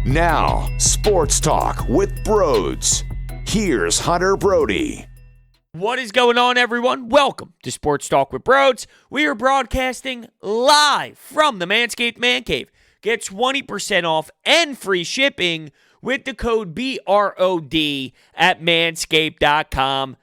Now, Sports Talk with Broads. Here's Hunter Brody. What is going on, everyone? Welcome to Sports Talk with Broads. We are broadcasting live from the Manscaped Man Cave. Get 20% off and free shipping with the code BROD at manscaped.com.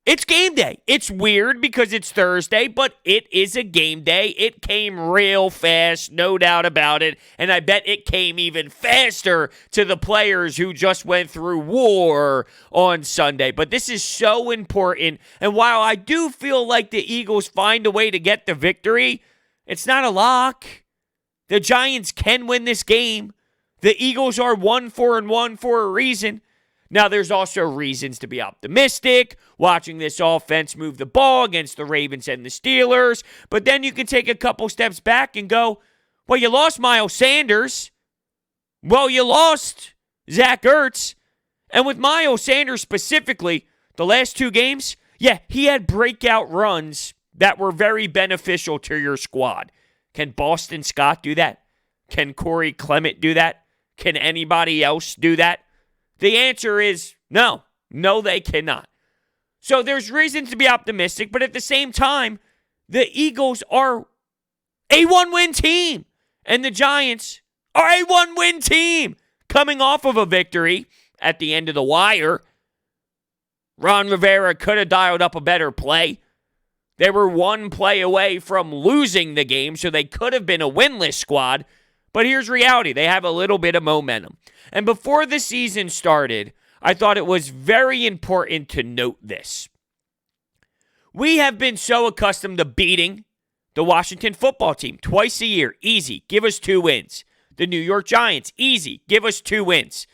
It's game day. It's weird because it's Thursday, but it is a game day. It came real fast, no doubt about it, and I bet it came even faster to the players who just went through war on Sunday. But this is so important, and while I do feel like the Eagles find a way to get the victory, it's not a lock. The Giants can win this game. The Eagles are 1-4-1 for a reason. Now, there's also reasons to be optimistic, watching this offense move the ball against the Ravens and the Steelers. But then you can take a couple steps back and go, well, you lost Miles Sanders. Well, you lost Zach Ertz. And with Miles Sanders specifically, the last two games, yeah, he had breakout runs that were very beneficial to your squad. Can Boston Scott do that? Can Corey Clement do that? Can anybody else do that? The answer is no. No, they cannot. So there's reasons to be optimistic, but at the same time, the Eagles are a one-win team, and the Giants are a one-win team coming off of a victory at the end of the wire. Ron Rivera could have dialed up a better play. They were one play away from losing the game, so they could have been a winless squad. But here's reality. They have a little bit of momentum. And before the season started, I thought it was very important to note this. We have been so accustomed to beating the Washington football team twice a year. Easy. Give us 2 wins. The New York Giants. Easy. Give us 2 wins.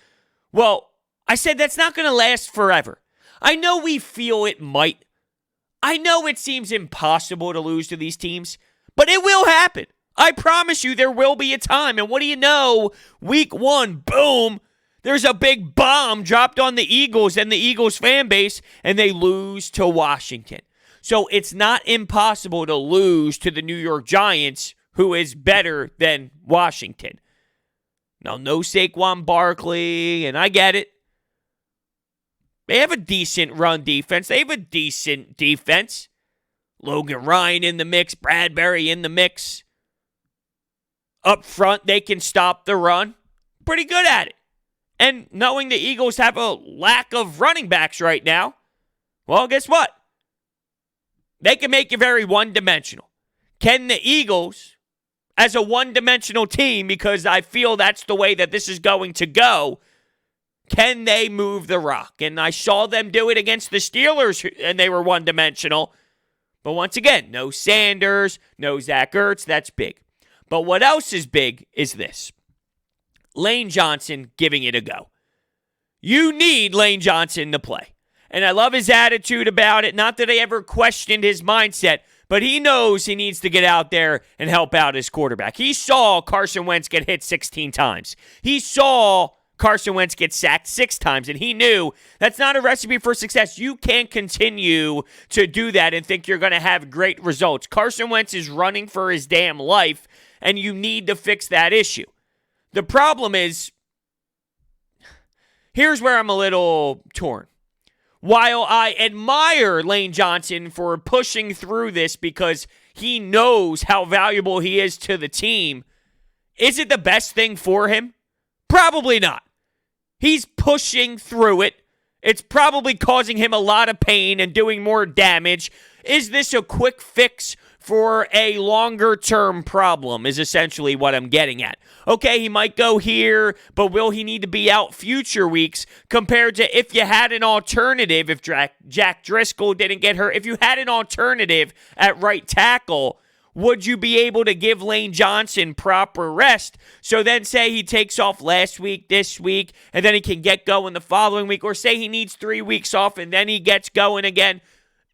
Well, I said that's not going to last forever. I know we feel it might. I know it seems impossible to lose to these teams, but it will happen. I promise you there will be a time. And what do you know? Week 1, boom, there's a big bomb dropped on the Eagles and the Eagles fan base, and they lose to Washington. So it's not impossible to lose to the New York Giants, who is better than Washington. Now, no Saquon Barkley, and I get it. They have a decent run defense. They have a decent defense. Logan Ryan in the mix, Bradbury in the mix. Up front, they can stop the run. Pretty good at it. And knowing the Eagles have a lack of running backs right now, well, guess what? They can make you very one-dimensional. Can the Eagles, as a one-dimensional team, because I feel that's the way that this is going to go, can they move the rock? And I saw them do it against the Steelers, and they were one-dimensional. But once again, no Sanders, no Zach Ertz. That's big. But what else is big is this. Lane Johnson giving it a go. You need Lane Johnson to play. And I love his attitude about it. Not that I ever questioned his mindset, but he knows he needs to get out there and help out his quarterback. He saw Carson Wentz get hit 16 times. He saw Carson Wentz get sacked 6 times, and he knew that's not a recipe for success. You can't continue to do that and think you're going to have great results. Carson Wentz is running for his damn life, and you need to fix that issue. The problem is, here's where I'm a little torn. While I admire Lane Johnson for pushing through this because he knows how valuable he is to the team, is it the best thing for him? Probably not. He's pushing through it. It's probably causing him a lot of pain and doing more damage. Is this a quick fix for a longer-term problem is essentially what I'm getting at. Okay, he might go here, but will he need to be out future weeks compared to if you had an alternative, if Jack Driscoll didn't get hurt, if you had an alternative at right tackle, would you be able to give Lane Johnson proper rest? So then say he takes off last week, this week, and then he can get going the following week, or say he needs 3 weeks off and then he gets going again.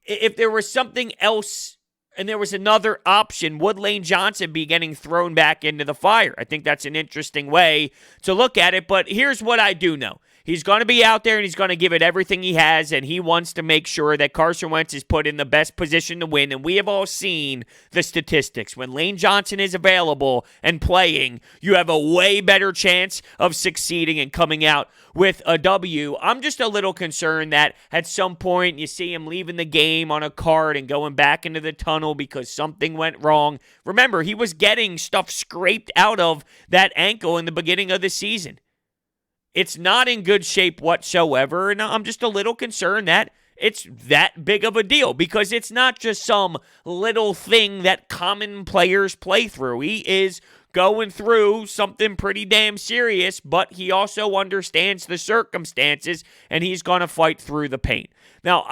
If there was something else and there was another option, would Lane Johnson be getting thrown back into the fire? I think that's an interesting way to look at it, but here's what I do know. He's going to be out there and he's going to give it everything he has, and he wants to make sure that Carson Wentz is put in the best position to win. And we have all seen the statistics. When Lane Johnson is available and playing, you have a way better chance of succeeding and coming out with a W. I'm just a little concerned that at some point you see him leaving the game on a cart and going back into the tunnel because something went wrong. Remember, he was getting stuff scraped out of that ankle in the beginning of the season. It's not in good shape whatsoever, and I'm just a little concerned that it's that big of a deal because it's not just some little thing that common players play through. He is going through something pretty damn serious, but he also understands the circumstances, and he's going to fight through the pain. Now,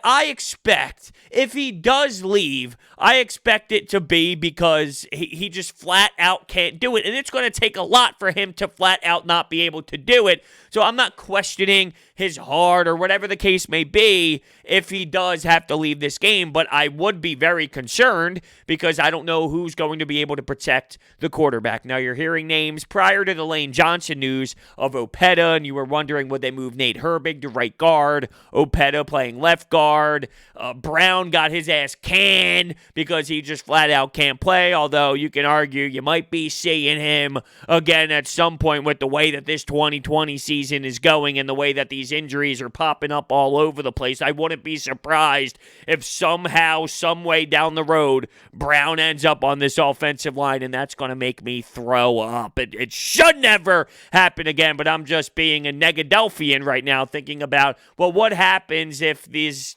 I expect if he does leave, I expect it to be because he just flat out can't do it, and it's going to take a lot for him to flat out not be able to do it. So I'm not questioning his heart or whatever the case may be if he does have to leave this game, but I would be very concerned because I don't know who's going to be able to protect the quarterback. Now, you're hearing names prior to the Lane Johnson news of Opeta, and you were wondering would they move Nate Herbig to right guard, Opeta playing left guard. Brown got his ass canned because he just flat out can't play, although you can argue you might be seeing him again at some point with the way that this 2020 season is going and the way that these injuries are popping up all over the place. I wouldn't be surprised if somehow, some way down the road, Brown ends up on this offensive line, and that's going to make me throw up. It should never happen again, but I'm just being a Negadelphian right now thinking about, well, what happens if these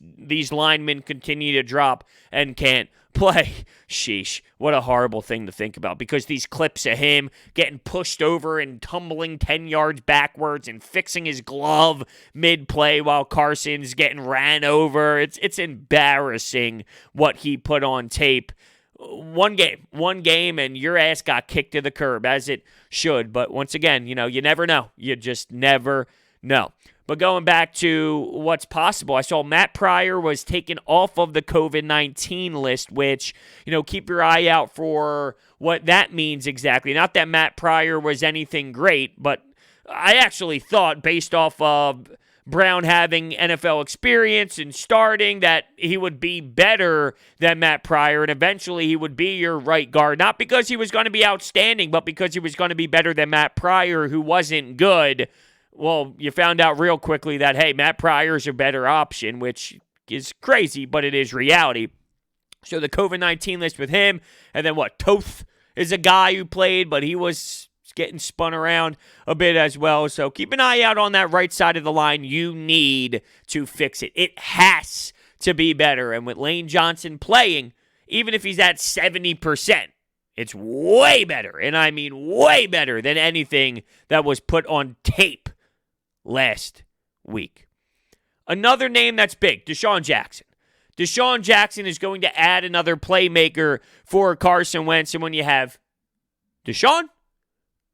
linemen continue to drop and can't play? Sheesh, what a horrible thing to think about, because these clips of him getting pushed over and tumbling 10 yards backwards and fixing his glove mid-play while Carson's getting ran over, it's embarrassing what he put on tape. One game, and your ass got kicked to the curb, as it should. But once again, you never know. You just never know. But going back to what's possible, I saw Matt Pryor was taken off of the COVID-19 list, which, keep your eye out for what that means exactly. Not that Matt Pryor was anything great, but I actually thought, based off of Brown having NFL experience and starting, that he would be better than Matt Pryor, and eventually he would be your right guard. Not because he was going to be outstanding, but because he was going to be better than Matt Pryor, who wasn't good. Well, you found out real quickly that, hey, Matt Pryor's a better option, which is crazy, but it is reality. So the COVID-19 list with him, and then Toth is a guy who played, but he was getting spun around a bit as well. So keep an eye out on that right side of the line. You need to fix it. It has to be better. And with Lane Johnson playing, even if he's at 70%, it's way better. And I mean way better than anything that was put on tape last week. Another name that's big, DeSean Jackson. DeSean Jackson is going to add another playmaker for Carson Wentz. And when you have DeSean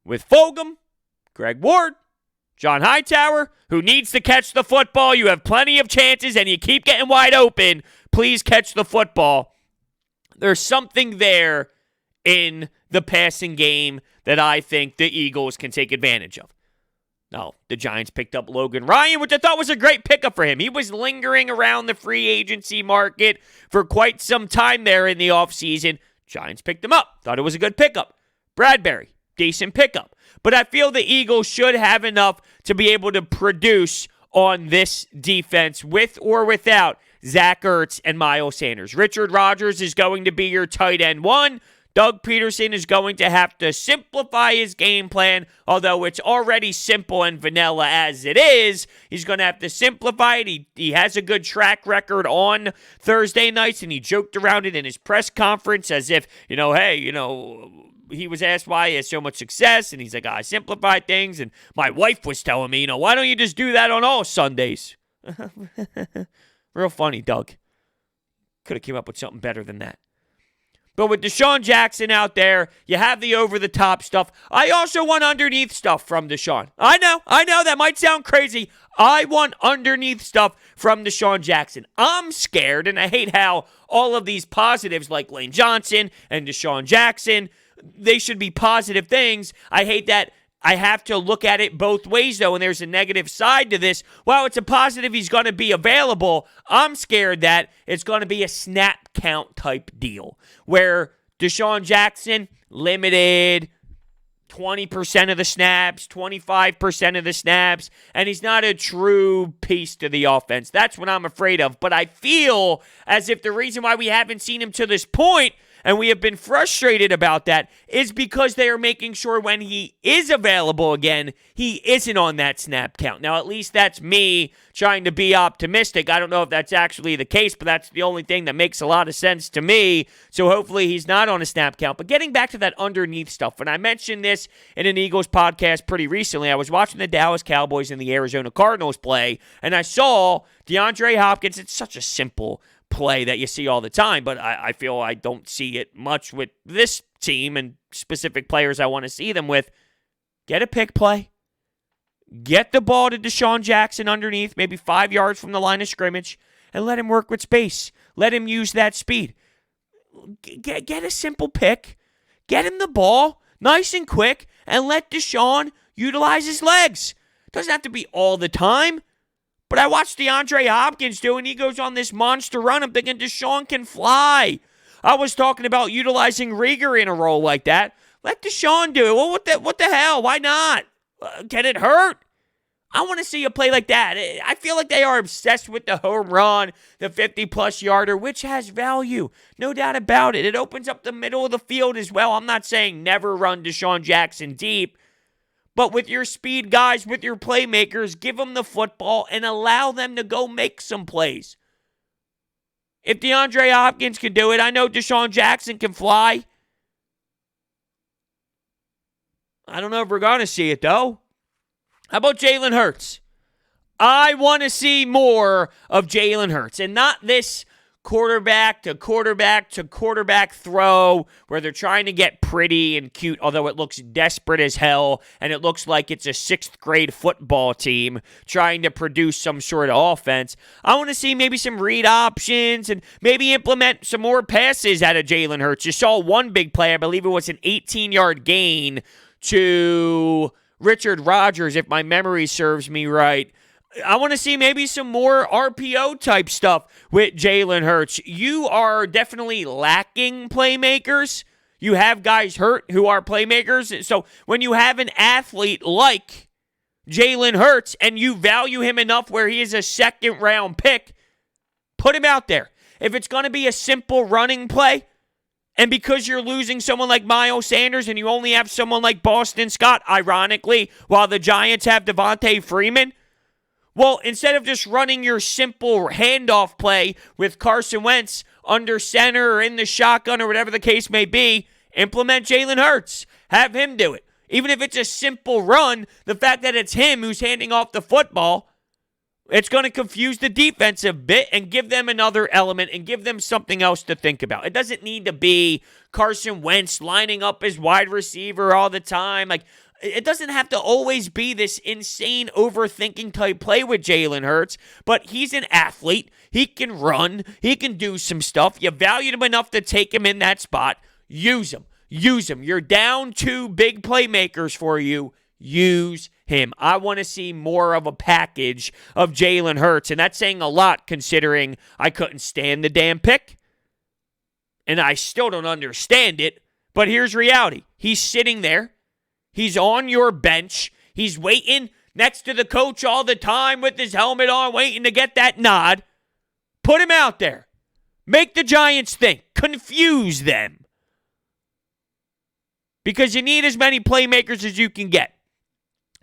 with Fulgham, Greg Ward, John Hightower, who needs to catch the football, you have plenty of chances and you keep getting wide open. Please catch the football. There's something there in the passing game that I think the Eagles can take advantage of. Now, the Giants picked up Logan Ryan, which I thought was a great pickup for him. He was lingering around the free agency market for quite some time there in the offseason. Giants picked him up. Thought it was a good pickup. Bradbury, decent pickup. But I feel the Eagles should have enough to be able to produce on this defense with or without Zach Ertz and Miles Sanders. Richard Rodgers is going to be your tight end one. Doug Peterson is going to have to simplify his game plan, although it's already simple and vanilla as it is. He's going to have to simplify it. He has a good track record on Thursday nights, and he joked around it in his press conference as if, he was asked why he has so much success, and he's like, I simplify things, and my wife was telling me, why don't you just do that on all Sundays? Real funny, Doug. Could have came up with something better than that. But with DeSean Jackson out there, you have the over-the-top stuff. I also want underneath stuff from DeSean. I know, that might sound crazy. I want underneath stuff from DeSean Jackson. I'm scared, and I hate how all of these positives like Lane Johnson and DeSean Jackson, they should be positive things. I hate that I have to look at it both ways, though, and there's a negative side to this. While it's a positive he's going to be available, I'm scared that it's going to be a snap count type deal where DeSean Jackson, limited, 20% of the snaps, 25% of the snaps, and he's not a true piece to the offense. That's what I'm afraid of. But I feel as if the reason why we haven't seen him to this point, and we have been frustrated about that, is because they are making sure when he is available again, he isn't on that snap count. Now, at least that's me trying to be optimistic. I don't know if that's actually the case, but that's the only thing that makes a lot of sense to me. So hopefully he's not on a snap count. But getting back to that underneath stuff, and I mentioned this in an Eagles podcast pretty recently. I was watching the Dallas Cowboys and the Arizona Cardinals play, and I saw DeAndre Hopkins. It's such a simple play that you see all the time, but I feel I don't see it much with this team and specific players I want to see them with. Get a pick play. Get the ball to DeSean Jackson underneath, maybe 5 yards from the line of scrimmage, and let him work with space. Let him use that speed. Get a simple pick. Get him the ball, nice and quick, and let DeSean utilize his legs. Doesn't have to be all the time. But I watched DeAndre Hopkins do, and he goes on this monster run. I'm thinking DeSean can fly. I was talking about utilizing Rieger in a role like that. Let DeSean do it. Well, what the hell? Why not? Can it hurt? I want to see a play like that. I feel like they are obsessed with the home run, the 50-plus yarder, which has value. No doubt about it. It opens up the middle of the field as well. I'm not saying never run DeSean Jackson deep. But with your speed guys, with your playmakers, give them the football and allow them to go make some plays. If DeAndre Hopkins can do it, I know DeSean Jackson can fly. I don't know if we're going to see it, though. How about Jalen Hurts? I want to see more of Jalen Hurts. And not this quarterback to quarterback to quarterback throw where they're trying to get pretty and cute, although it looks desperate as hell, and it looks like it's a 6th grade football team trying to produce some sort of offense. I want to see maybe some read options and maybe implement some more passes out of Jalen Hurts. You saw one big play, I believe it was an 18-yard gain to Richard Rodgers, if my memory serves me right. I want to see maybe some more RPO type stuff with Jalen Hurts. You are definitely lacking playmakers. You have guys hurt who are playmakers. So when you have an athlete like Jalen Hurts and you value him enough where he is a 2nd round pick, put him out there. If it's going to be a simple running play, and because you're losing someone like Miles Sanders and you only have someone like Boston Scott, ironically, while the Giants have Devontae Freeman, well, instead of just running your simple handoff play with Carson Wentz under center or in the shotgun or whatever the case may be, implement Jalen Hurts. Have him do it. Even if it's a simple run, the fact that it's him who's handing off the football, it's going to confuse the defense a bit and give them another element and give them something else to think about. It doesn't need to be Carson Wentz lining up as wide receiver all the time. It doesn't have to always be this insane overthinking type play with Jalen Hurts, but he's an athlete. He can run. He can do some stuff. You valued him enough to take him in that spot. Use him. Use him. You're down 2 big playmakers for you. Use him. I want to see more of a package of Jalen Hurts, and that's saying a lot considering I couldn't stand the damn pick, and I still don't understand it, but here's reality. He's sitting there. He's on your bench. He's waiting next to the coach all the time with his helmet on, waiting to get that nod. Put him out there. Make the Giants think. Confuse them. Because you need as many playmakers as you can get.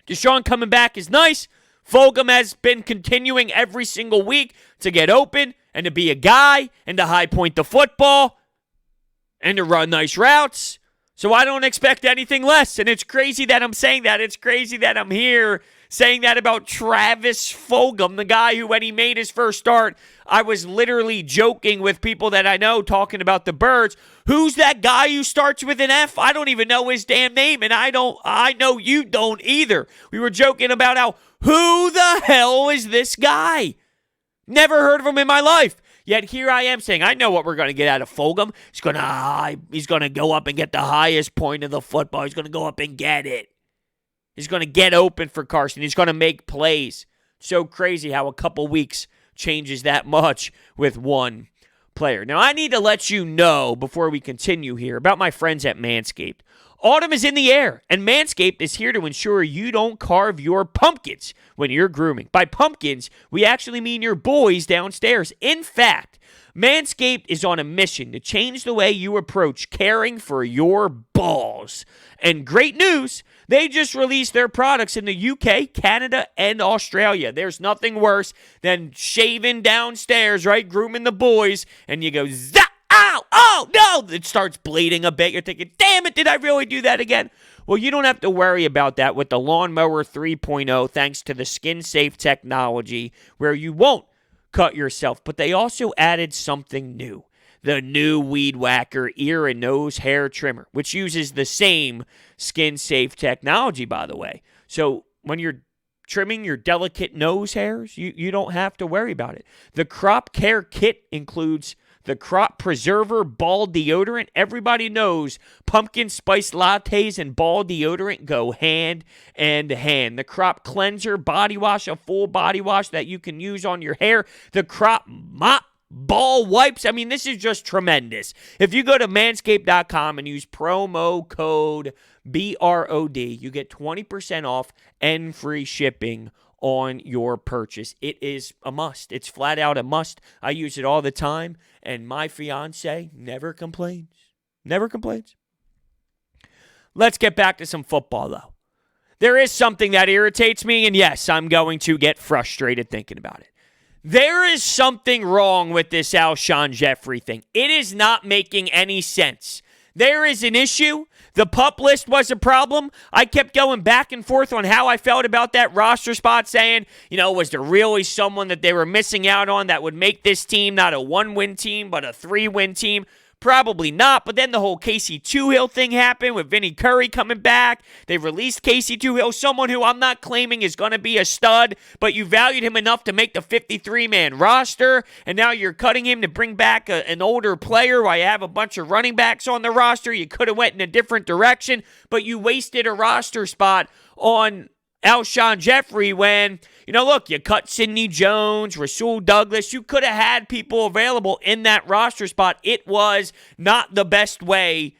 DeSean coming back is nice. Fulgham has been continuing every single week to get open and to be a guy and to high point the football and to run nice routes. So I don't expect anything less. And it's crazy that I'm saying that. It's crazy that I'm here saying that about Travis Fulgham, the guy who, when he made his first start, I was literally joking with people that I know talking about the Birds. Who's that guy who starts with an F? I don't even know his damn name, and I know you don't either. We were joking about who the hell is this guy? Never heard of him in my life. Yet here I am saying, I know what we're going to get out of Fulgham. He's going to go up and get the highest point of the football. He's going to go up and get it. He's going to get open for Carson. He's going to make plays. So crazy how a couple weeks changes that much with one player. Now, I need to let you know before we continue here about my friends at Manscaped. Autumn is in the air, and Manscaped is here to ensure you don't carve your pumpkins when you're grooming. By pumpkins, we actually mean your boys downstairs. In fact, Manscaped is on a mission to change the way you approach caring for your balls. And great news, they just released their products in the UK, Canada, and Australia. There's nothing worse than shaving downstairs, right? Grooming the boys, and you go, zap! Ow! Oh, no! It starts bleeding a bit. You're thinking, damn it, did I really do that again? Well, you don't have to worry about that with the Lawnmower 3.0 thanks to the skin-safe technology where you won't cut yourself. But they also added something new. The new Weed Whacker ear and nose hair trimmer, which uses the same skin-safe technology, by the way. So when you're trimming your delicate nose hairs, you don't have to worry about it. The Crop Care Kit includes the Crop Preserver Ball Deodorant. Everybody knows pumpkin spice lattes and ball deodorant go hand in hand. The Crop Cleanser Body Wash, a full body wash that you can use on your hair. The Crop Mop Ball Wipes. I mean, this is just tremendous. If you go to manscaped.com and use promo code BROD, you get 20% off and free shipping on your purchase. It is a must. It's flat out a must. I use it all the time, and my fiance never complains. Never complains. Let's get back to some football, though. There is something that irritates me, and yes, I'm going to get frustrated thinking about it. There is something wrong with this Alshon Jeffery thing. It is not making any sense. There is an issue. The PUP list was a problem. I kept going back and forth on how I felt about that roster spot, saying, was there really someone that they were missing out on that would make this team not a 1-win team, but a 3-win team? Probably not, but then the whole Casey Toohill thing happened with Vinny Curry coming back. They released Casey Toohill, someone who I'm not claiming is going to be a stud, but you valued him enough to make the 53-man roster, and now you're cutting him to bring back an older player while you have a bunch of running backs on the roster. You could have went in a different direction, but you wasted a roster spot on Alshon Jeffery when, look, you cut Sidney Jones, Rasul Douglas. You could have had people available in that roster spot. It was not the best way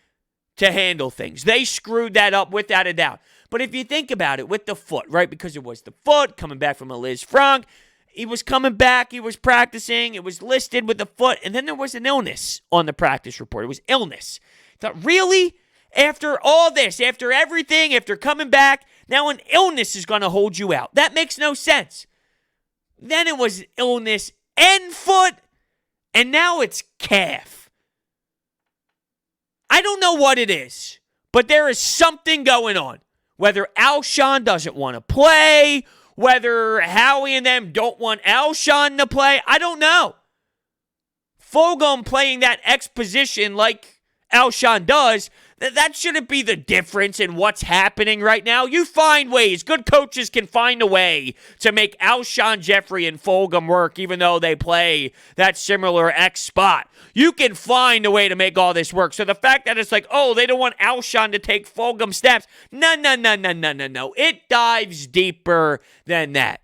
to handle things. They screwed that up without a doubt. But if you think about it with the foot, right, because it was the foot coming back from a Liz Frank, he was coming back, he was practicing, it was listed with the foot, and then there was an illness on the practice report. It was illness. I thought, really? After all this, after everything, after coming back, now an illness is going to hold you out. That makes no sense. Then it was illness and foot, and now it's calf. I don't know what it is, but there is something going on. Whether Alshon doesn't want to play, whether Howie and them don't want Alshon to play, I don't know. Fulgham playing that X position like Alshon does, that shouldn't be the difference in what's happening right now. You find ways. Good coaches can find a way to make Alshon Jeffery and Fulgham work, even though they play that similar X spot. You can find a way to make all this work. So the fact that it's like, they don't want Alshon to take Fulgham steps. No. It dives deeper than that.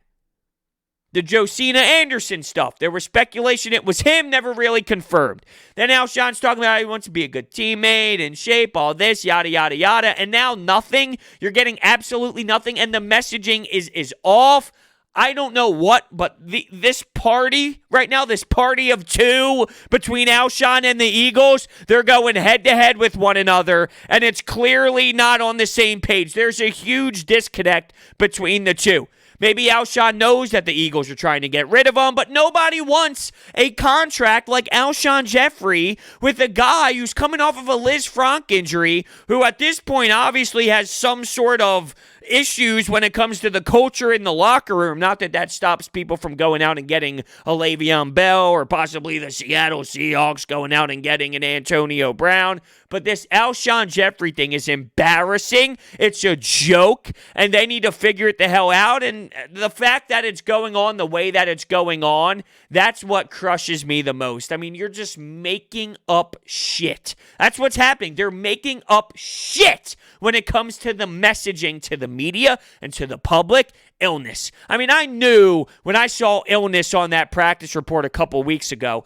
The Josina Anderson stuff. There was speculation it was him, never really confirmed. Then Alshon's talking about how he wants to be a good teammate, in shape, all this, yada, yada, yada. And now nothing. You're getting absolutely nothing. And the messaging is off. I don't know what, but this party right now, this party of two between Alshon and the Eagles, they're going head-to-head with one another, and it's clearly not on the same page. There's a huge disconnect between the two. Maybe Alshon knows that the Eagles are trying to get rid of him, but nobody wants a contract like Alshon Jeffery with a guy who's coming off of a Liz Frank injury, who at this point obviously has some sort of issues when it comes to the culture in the locker room. Not that stops people from going out and getting a Le'Veon Bell or possibly the Seattle Seahawks going out and getting an Antonio Brown. But this Alshon Jeffery thing is embarrassing. It's a joke, and they need to figure it the hell out. And the fact that it's going on the way that it's going on, that's what crushes me the most. I mean, you're just making up shit. That's what's happening. They're making up shit when it comes to the messaging to the media and to the public, illness. I mean, I knew when I saw illness on that practice report a couple weeks ago,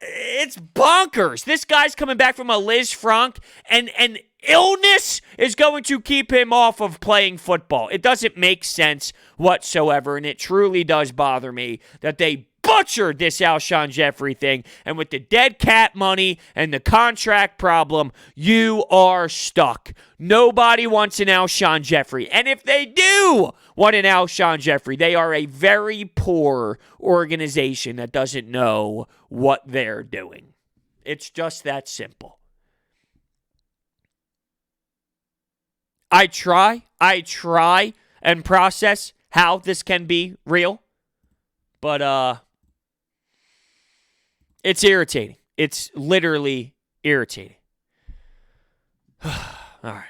it's bonkers. This guy's coming back from a Liz Frank, and illness is going to keep him off of playing football. It doesn't make sense whatsoever, and it truly does bother me that they butchered this Alshon Jeffery thing, and with the dead cat money and the contract problem, you are stuck. Nobody wants an Alshon Jeffery, and if they do want an Alshon Jeffery, they are a very poor organization that doesn't know what they're doing. It's just that simple. I try and process how this can be real, but it's irritating. It's literally irritating. All right.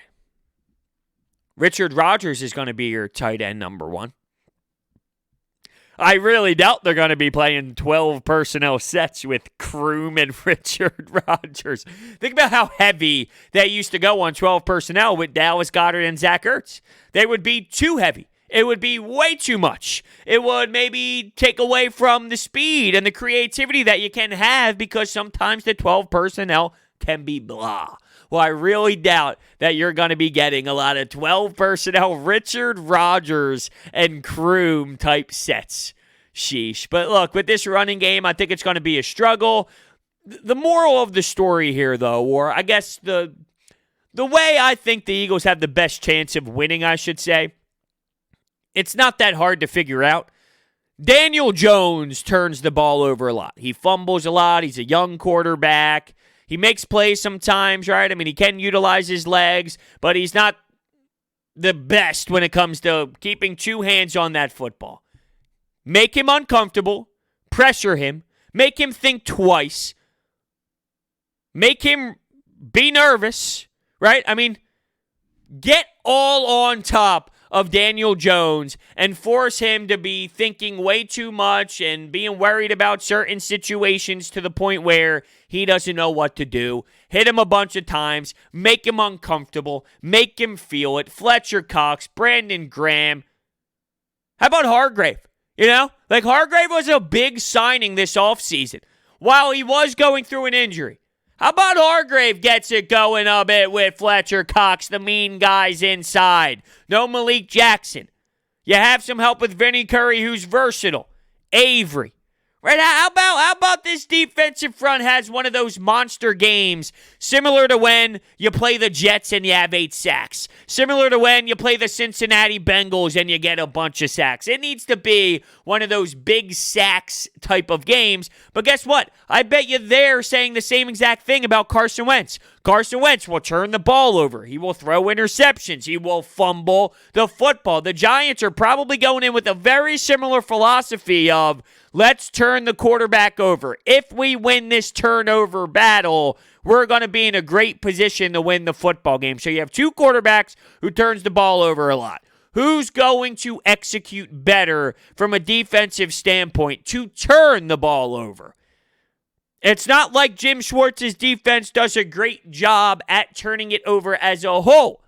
Richard Rodgers is going to be your tight end number one. I really doubt they're going to be playing 12 personnel sets with Kroom and Richard Rodgers. Think about how heavy they used to go on 12 personnel with Dallas Goedert and Zach Ertz. They would be too heavy. It would be way too much. It would maybe take away from the speed and the creativity that you can have because sometimes the 12 personnel can be blah. Well, I really doubt that you're going to be getting a lot of 12 personnel Richard Rodgers and Kroom type sets. Sheesh. But look, with this running game, I think it's going to be a struggle. The moral of the story here, though, or I guess the way I think the Eagles have the best chance of winning, I should say, it's not that hard to figure out. Daniel Jones turns the ball over a lot. He fumbles a lot. He's a young quarterback. He makes plays sometimes, right? I mean, he can utilize his legs, but he's not the best when it comes to keeping two hands on that football. Make him uncomfortable. Pressure him. Make him think twice. Make him be nervous, right? I mean, get all on top of Daniel Jones and force him to be thinking way too much and being worried about certain situations to the point where he doesn't know what to do. Hit him a bunch of times, make him uncomfortable, make him feel it. Fletcher Cox, Brandon Graham. How about Hargrave? You know, like Hargrave was a big signing this offseason while he was going through an injury. How about Hargrave gets it going a bit with Fletcher Cox, the mean guys inside? No Malik Jackson. You have some help with Vinny Curry, who's versatile. Avery. Right? How about this defensive front has one of those monster games similar to when you play the Jets and you have 8 sacks. Similar to when you play the Cincinnati Bengals and you get a bunch of sacks. It needs to be one of those big sacks type of games. But guess what? I bet you they're saying the same exact thing about Carson Wentz. Carson Wentz will turn the ball over. He will throw interceptions. He will fumble the football. The Giants are probably going in with a very similar philosophy of let's turn the quarterback over. If we win this turnover battle, we're going to be in a great position to win the football game. So you have two quarterbacks who turns the ball over a lot. Who's going to execute better from a defensive standpoint to turn the ball over? It's not like Jim Schwartz's defense does a great job at turning it over as a whole.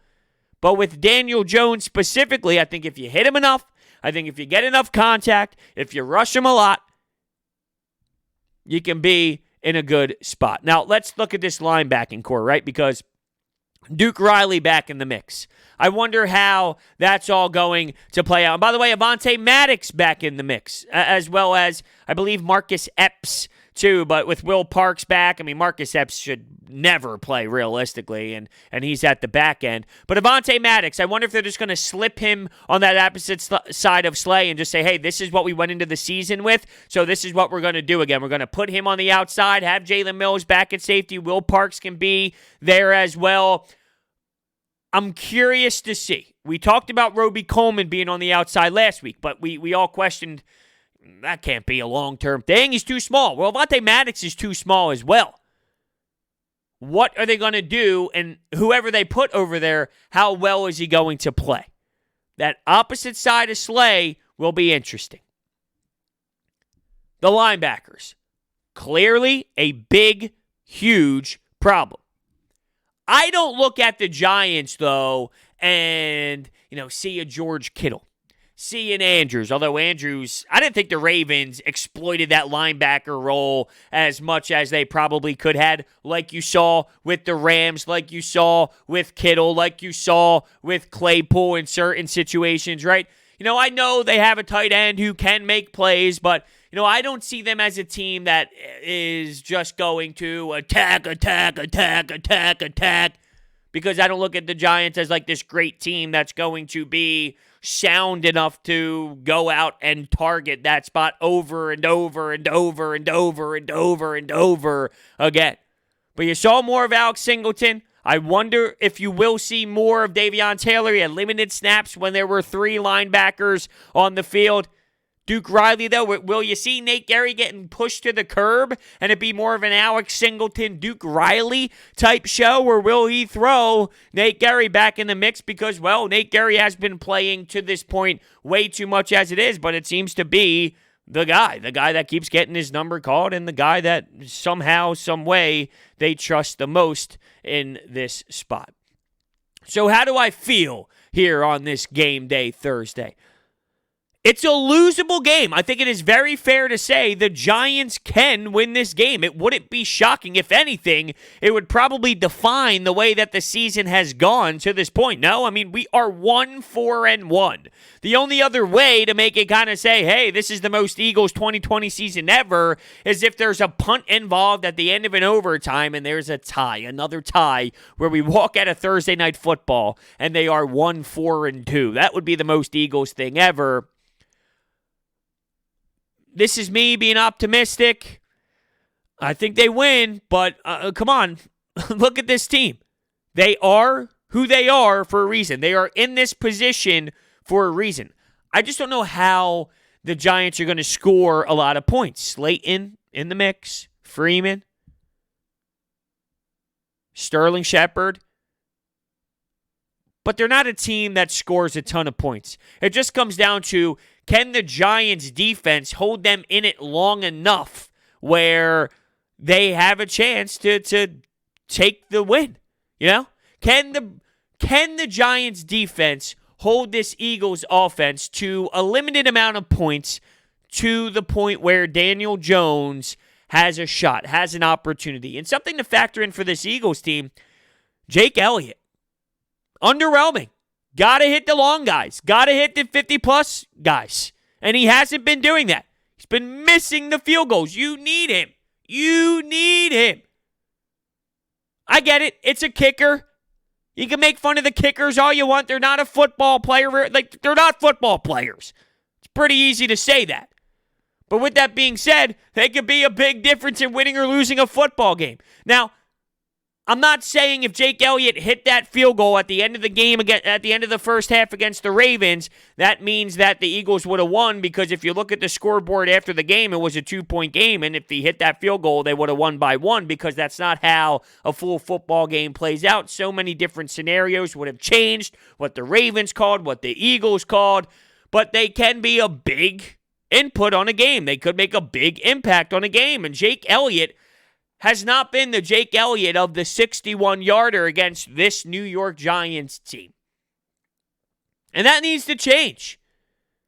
But with Daniel Jones specifically, I think if you hit him enough, I think if you get enough contact, if you rush him a lot, you can be in a good spot. Now, let's look at this linebacking core, right? Because Duke Riley back in the mix. I wonder how that's all going to play out. And by the way, Avonte Maddox back in the mix, as well as, I believe, Marcus Epps, too. But with Will Parks back, I mean, Marcus Epps should never play realistically, and he's at the back end. But Avonte Maddox, I wonder if they're just going to slip him on that opposite side of Slay and just say, hey, this is what we went into the season with, so this is what we're going to do again. We're going to put him on the outside, have Jalen Mills back at safety. Will Parks can be there as well. I'm curious to see. We talked about robey-coleman being on the outside last week, but we all questioned that can't be a long-term thing. He's too small. Well, Avonte Maddox is too small as well. What are they going to do? And whoever they put over there, how well is he going to play? That opposite side of Slay will be interesting. The linebackers. Clearly a big, huge problem. I don't look at the Giants, though, and, see a George Kittle. See an Andrews, although Andrews, I didn't think the Ravens exploited that linebacker role as much as they probably could had, like you saw with the Rams, like you saw with Kittle, like you saw with Claypool in certain situations, right? I know they have a tight end who can make plays, but, I don't see them as a team that is just going to attack, because I don't look at the Giants as like this great team that's going to be sound enough to go out and target that spot over and over and over and over and over and over again. But you saw more of Alex Singleton. I wonder if you will see more of Davion Taylor. He had limited snaps when there were 3 linebackers on the field. Duke Riley, though, will you see Nate Gerry getting pushed to the curb and it be more of an Alex Singleton, Duke Riley type show, or will he throw Nate Gerry back in the mix because, well, Nate Gerry has been playing to this point way too much as it is, but it seems to be the guy that keeps getting his number called and the guy that somehow, some way they trust the most in this spot. So how do I feel here on this game day Thursday? It's a losable game. I think it is very fair to say the Giants can win this game. It wouldn't be shocking. If anything, it would probably define the way that the season has gone to this point. No, I mean, we are 1-4-1. The only other way to make it kind of say, hey, this is the most Eagles 2020 season ever, is if there's a punt involved at the end of an overtime and there's a tie, another tie, where we walk out of Thursday Night Football and they are 1-4-2. That would be the most Eagles thing ever. This is me being optimistic. I think they win, but come on. Look at this team. They are who they are for a reason. They are in this position for a reason. I just don't know how the Giants are going to score a lot of points. Slayton in the mix. Freeman. Sterling Shepard. But they're not a team that scores a ton of points. It just comes down to, can the Giants' defense hold them in it long enough where they have a chance to take the win? Can the Giants' defense hold this Eagles offense to a limited amount of points to the point where Daniel Jones has a shot, has an opportunity? And something to factor in for this Eagles team, Jake Elliott. Underwhelming. Got to hit the long guys. Got to hit the 50-plus guys. And he hasn't been doing that. He's been missing the field goals. You need him. You need him. I get it. It's a kicker. You can make fun of the kickers all you want. They're not a football player. They're not football players. It's pretty easy to say that. But with that being said, they could be a big difference in winning or losing a football game. Now, I'm not saying if Jake Elliott hit that field goal at the end of the game, at the end of the first half against the Ravens, that means that the Eagles would have won, because if you look at the scoreboard after the game, it was a 2-point game, and if he hit that field goal, they would have won by 1, because that's not how a full football game plays out. So many different scenarios would have changed, what the Ravens called, what the Eagles called, but they can be a big input on a game. They could make a big impact on a game, and Jake Elliott has not been the Jake Elliott of the 61-yarder against this New York Giants team. And that needs to change.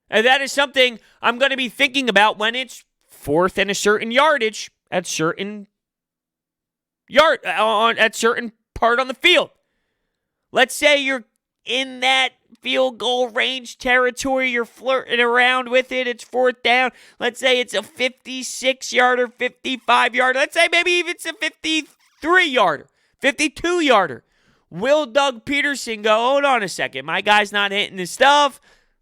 And that is something I'm going to be thinking about when it's 4th and a certain yardage at certain part on the field. Let's say you're in that field goal range territory, you're flirting around with it, it's 4th down. Let's say it's a 56-yarder, 55-yarder. Let's say maybe even it's a 53-yarder, 52-yarder. Will Doug Peterson go, hold on a second, my guy's not hitting his stuff,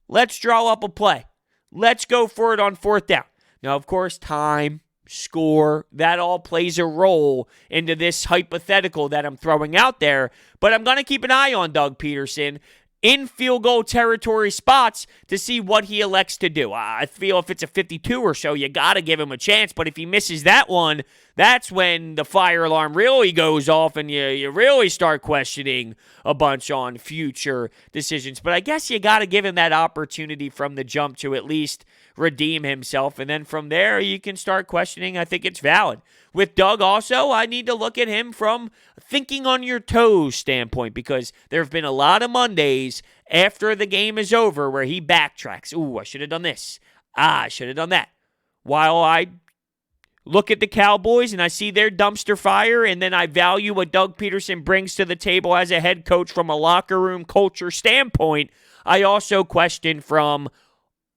let's draw up a play. Let's go for it on 4th down. Now, of course, time, score, that all plays a role into this hypothetical that I'm throwing out there, but I'm going to keep an eye on Doug Peterson in field goal territory spots to see what he elects to do. I feel if it's a 52 or so, you got to give him a chance, but if he misses that one, That's when the fire alarm really goes off and you really start questioning a bunch on future decisions. But I guess you got to give him that opportunity from the jump to at least redeem himself. And then from there, you can start questioning. I think it's valid. With Doug also, I need to look at him from thinking on your toes standpoint, because there have been a lot of Mondays after the game is over where he backtracks. Ooh, I should have done this. I should have done that. While I look at the Cowboys and I see their dumpster fire, and then I value what Doug Peterson brings to the table as a head coach from a locker room culture standpoint, I also question from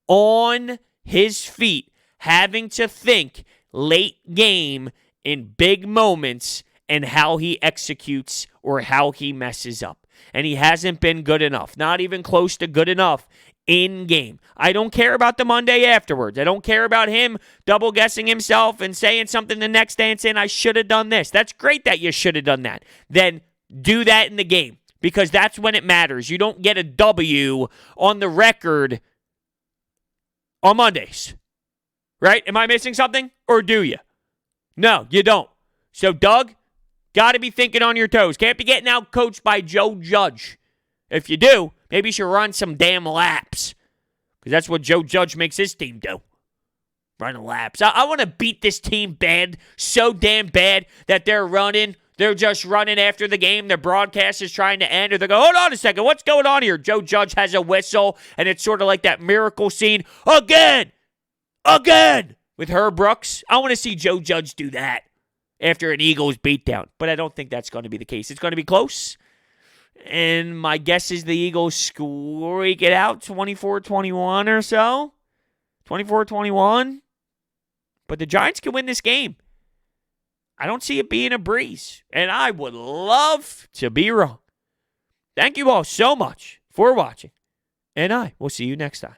on his feet, having to think late game in big moments and how he executes or how he messes up. And he hasn't been good enough, not even close to good enough in game. I don't care about the Monday afterwards. I don't care about him double guessing himself and saying something the next day and saying, I should have done this. That's great that you should have done that. Then do that in the game, because that's when it matters. You don't get a W on the record on Mondays, right? Am I missing something, or do you? No, you don't. So Doug, got to be thinking on your toes. Can't be getting out coached by Joe Judge. If you do, maybe you should run some damn laps, because that's what Joe Judge makes his team do. Run laps. I want to beat this team bad, so damn bad that they're just running after the game. Their broadcast is trying to end, or they go, hold on a second, what's going on here? Joe Judge has a whistle, and it's sort of like that miracle scene. Again, with Herb Brooks. I want to see Joe Judge do that after an Eagles beatdown, but I don't think that's going to be the case. It's going to be close. And my guess is the Eagles squeak it out 24-21 or so. 24-21. But the Giants can win this game. I don't see it being a breeze. And I would love to be wrong. Thank you all so much for watching. And I will see you next time.